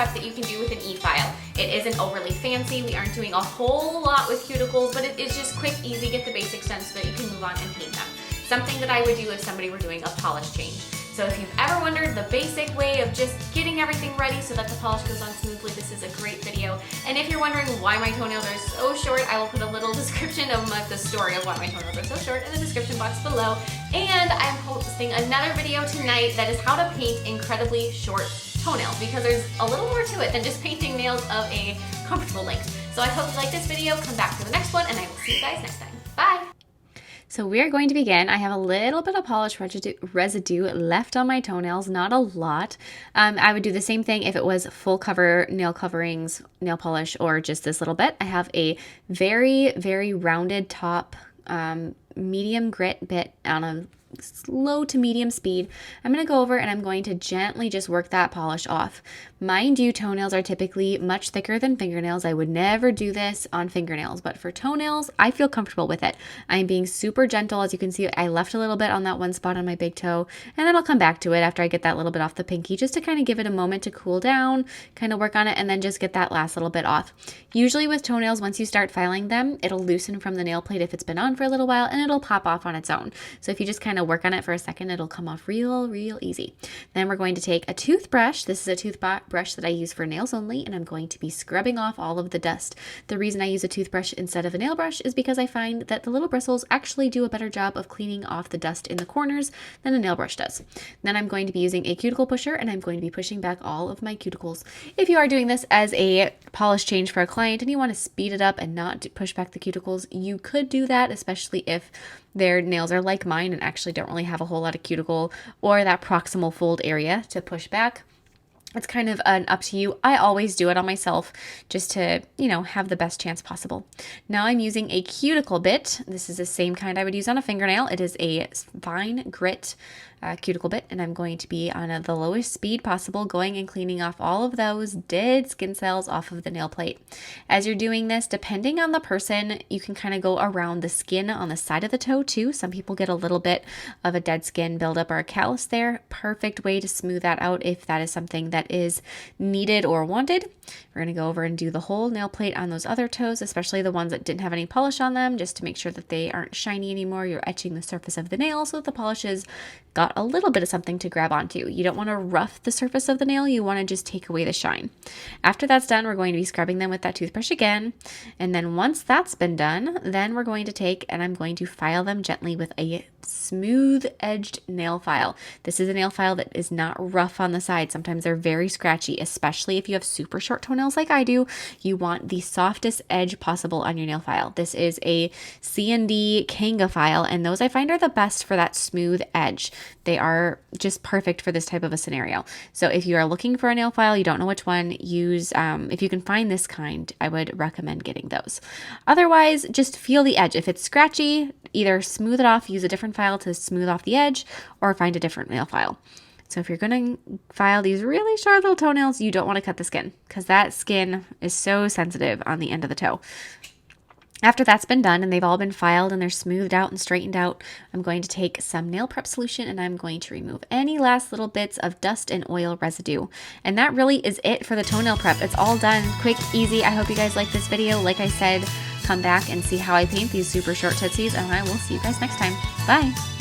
prep that you can do with an e-file. It isn't overly fancy. We aren't doing a whole lot with cuticles, but it is just quick, easy, get the basics done so that you can move on and paint them. Something that I would do if somebody were doing a polish change. So if you've ever wondered the basic way of just getting everything ready so that the polish goes on smoothly, this is a great video. And if you're wondering why my toenails are so short, I will put a little description of the story of why my toenails are so short in the description box below. And I'm posting another video tonight that is how to paint incredibly short toenails, because there's a little more to it than just painting nails of a comfortable length. So I hope you like this video. Come back for the next one, and I will see you guys next time. Bye! So we are going to begin. I have a little bit of polish residue left on my toenails, not a lot. I would do the same thing if it was full cover nail coverings, nail polish, or just this little bit. I have a very, very rounded top medium grit bit on a slow to medium speed. I'm going to go over and I'm going to gently just work that polish off. Mind you, toenails are typically much thicker than fingernails. I would never do this on fingernails, but for toenails, I feel comfortable with it. I'm being super gentle. As you can see, I left a little bit on that one spot on my big toe, and then I'll come back to it after I get that little bit off the pinky, just to kind of give it a moment to cool down, kind of work on it, and then just get that last little bit off. Usually with toenails, once you start filing them, it'll loosen from the nail plate if it's been on for a little while, and it'll pop off on its own. So if you just kind of work on it for a second, it'll come off real easy. Then we're going to take a toothbrush. This is a toothbrush that I use for nails only, and I'm going to be scrubbing off all of the dust. The reason I use a toothbrush instead of a nail brush is because I find that the little bristles actually do a better job of cleaning off the dust in the corners than a nail brush does. Then I'm going to be using a cuticle pusher, and I'm going to be pushing back all of my cuticles. If you are doing this as a polish change for a client and you want to speed it up and not push back the cuticles, you could do that, especially if their nails are like mine and actually don't really have a whole lot of cuticle or that proximal fold area to push back. It's kind of up to you. I always do it on myself just to, have the best chance possible. Now I'm using a cuticle bit. This is the same kind I would use on a fingernail. It is a fine grit cuticle bit, and I'm going to be on the lowest speed possible, going and cleaning off all of those dead skin cells off of the nail plate. As you're doing this, depending on the person, you can kind of go around the skin on the side of the toe too. Some people get a little bit of a dead skin buildup or a callus there. Perfect way to smooth that out if that is something that is needed or wanted. We're going to go over and do the whole nail plate on those other toes, especially the ones that didn't have any polish on them, just to make sure that they aren't shiny anymore. You're etching the surface of the nail so that the polish has got a little bit of something to grab onto. You don't want to rough the surface of the nail. You want to just take away the shine. After that's done, we're going to be scrubbing them with that toothbrush again. And then once that's been done, then we're going to take and I'm going to file them gently with a smooth edged nail file. This is a nail file that is not rough on the side. Sometimes they're very scratchy, especially if you have super short toenails like I do. You want the softest edge possible on your nail file. This is a C&D Kanga file, and those I find are the best for that smooth edge. They are just perfect for this type of a scenario. So if you are looking for a nail file, you don't know which one, use, if you can find this kind, I would recommend getting those. Otherwise, just feel the edge. If it's scratchy, either smooth it off, use a different file to smooth off the edge, or find a different nail file. So if you're going to file these really short little toenails, you don't want to cut the skin, because that skin is so sensitive on the end of the toe. After that's been done and they've all been filed and they're smoothed out and straightened out, I'm going to take some nail prep solution and I'm going to remove any last little bits of dust and oil residue. And that really is it for the toenail prep. It's all done, quick, easy. I hope you guys like this video. Like I said, come back and see how I paint these super short tootsies, and I will see you guys next time. Bye!